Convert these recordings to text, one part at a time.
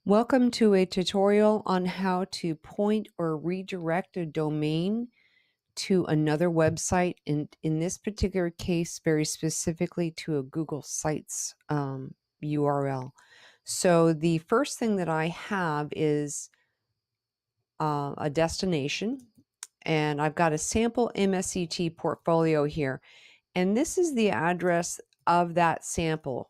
Welcome to a tutorial on how to point or redirect a domain to another website, and in this particular case, very specifically to a Google Sites URL. So the first thing that I have is a destination, and I've got a sample MSCT portfolio here, and this is the address of that sample.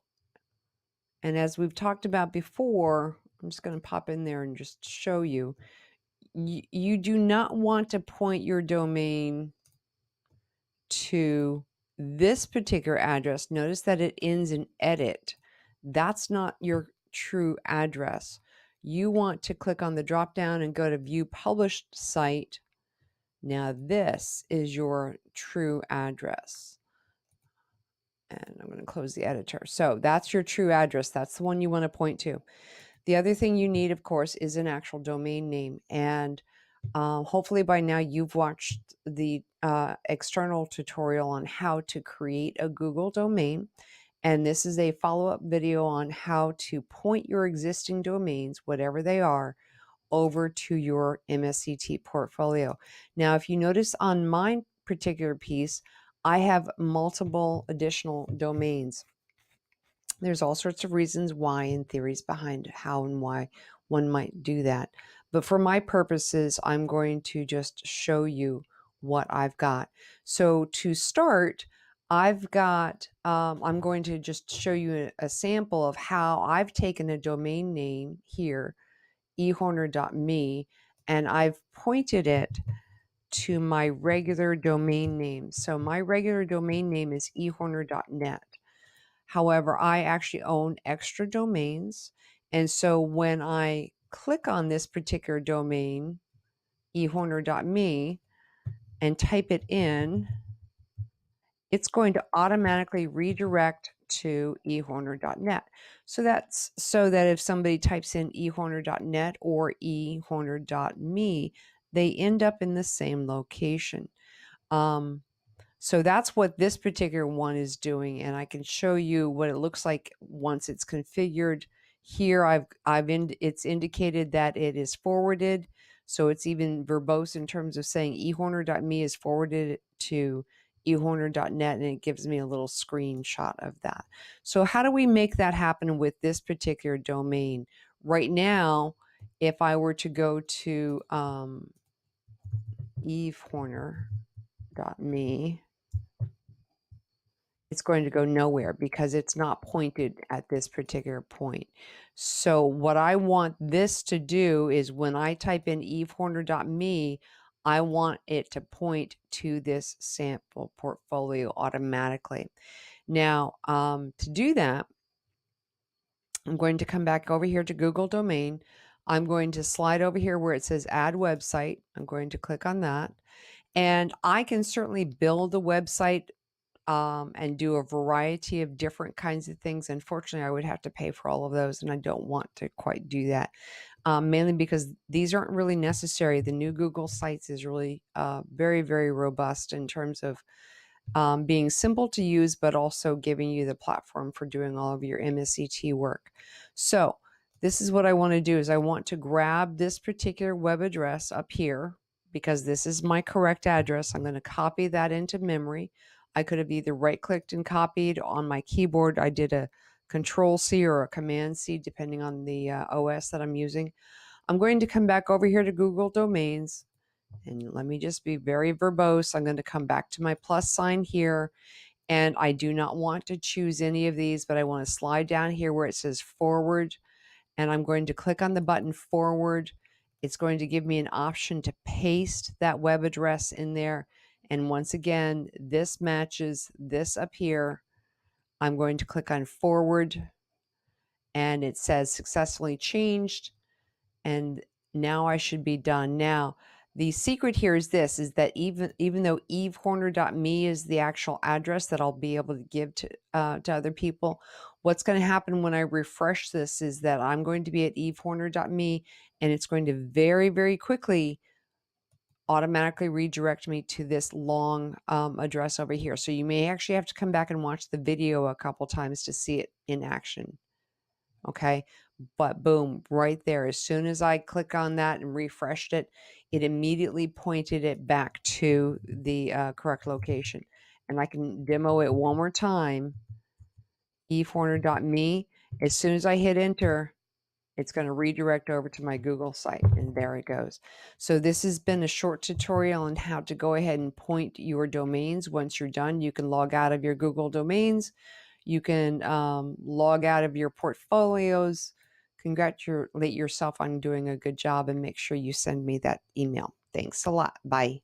And as we've talked about before, I'm just going to pop in there and just show you. You do not want to point your domain to this particular address. Notice that it ends in edit. That's not your true address. You want to click on the drop down and go to view published site. Now this is your true address. And I'm going to close the editor. So that's your true address. That's the one you want to point to. The other thing you need, of course, is an actual domain name. And hopefully by now you've watched the external tutorial on how to create a Google domain. And this is a follow-up video on how to point your existing domains, whatever they are, over to your MSCT portfolio. Now, if you notice on my particular piece, I have multiple additional domains. There's all sorts of reasons why and theories behind how and why one might do that. But for my purposes, I'm going to just show you what I've got. So to start, I'm going to just show you a sample of how I've taken a domain name here, ehorner.me, and I've pointed it to my regular domain name. So my regular domain name is ehorner.net. However, I actually own extra domains. And so when I click on this particular domain, ehorner.me, and type it in, it's going to automatically redirect to ehorner.net. So that's so that if somebody types in ehorner.net or ehorner.me, they end up in the same location. So that's what this particular one is doing, and I can show you what it looks like once it's configured. Here it's indicated that it is forwarded, so it's even verbose in terms of saying ehorner.me is forwarded to ehorner.net, and it gives me a little screenshot of that. So how do we make that happen with this particular domain? Right now, if I were to go to ehorner.me, it's going to go nowhere because it's not pointed at this particular point. So what I want this to do is when I type in ehorner.me, I want it to point to this sample portfolio automatically. Now, to do that, I'm going to come back over here to Google Domain. I'm going to slide over here where it says Add Website. I'm going to click on that. And I can certainly build a website and do a variety of different kinds of things. Unfortunately, I would have to pay for all of those, and I don't want to quite do that, mainly because these aren't really necessary. The new Google Sites is really very, very robust in terms of being simple to use, but also giving you the platform for doing all of your MSCT work. So this is what I want to do is I want to grab this particular web address up here because this is my correct address. I'm going to copy that into memory. I could have either right-clicked and copied on my keyboard. I did a Control-C or a Command-C, depending on the OS that I'm using. I'm going to come back over here to Google Domains, and let me just be very verbose. I'm going to come back to my plus sign here, and I do not want to choose any of these, but I want to slide down here where it says forward, and I'm going to click on the button forward. It's going to give me an option to paste that web address in there. And once again, this matches this up here. I'm going to click on forward, and it says successfully changed. And now I should be done. Now, the secret here is this, is that even though ehorner.me is the actual address that I'll be able to give to other people, what's going to happen when I refresh this is that I'm going to be at ehorner.me, and it's going to very, very quickly automatically redirect me to this long address over here. So you may actually have to come back and watch the video a couple times to see it in action. Okay, But boom, right there, as soon as I click on that and refreshed it, it immediately pointed it back to the correct location. And I can demo it one more time, eforner.me. As soon as I hit enter, it's going to redirect over to my Google site, and there it goes. So this has been a short tutorial on how to go ahead and point your domains. Once you're done, you can log out of your Google domains. You can log out of your portfolios. Congratulate yourself on doing a good job, and make sure you send me that email. Thanks a lot. Bye.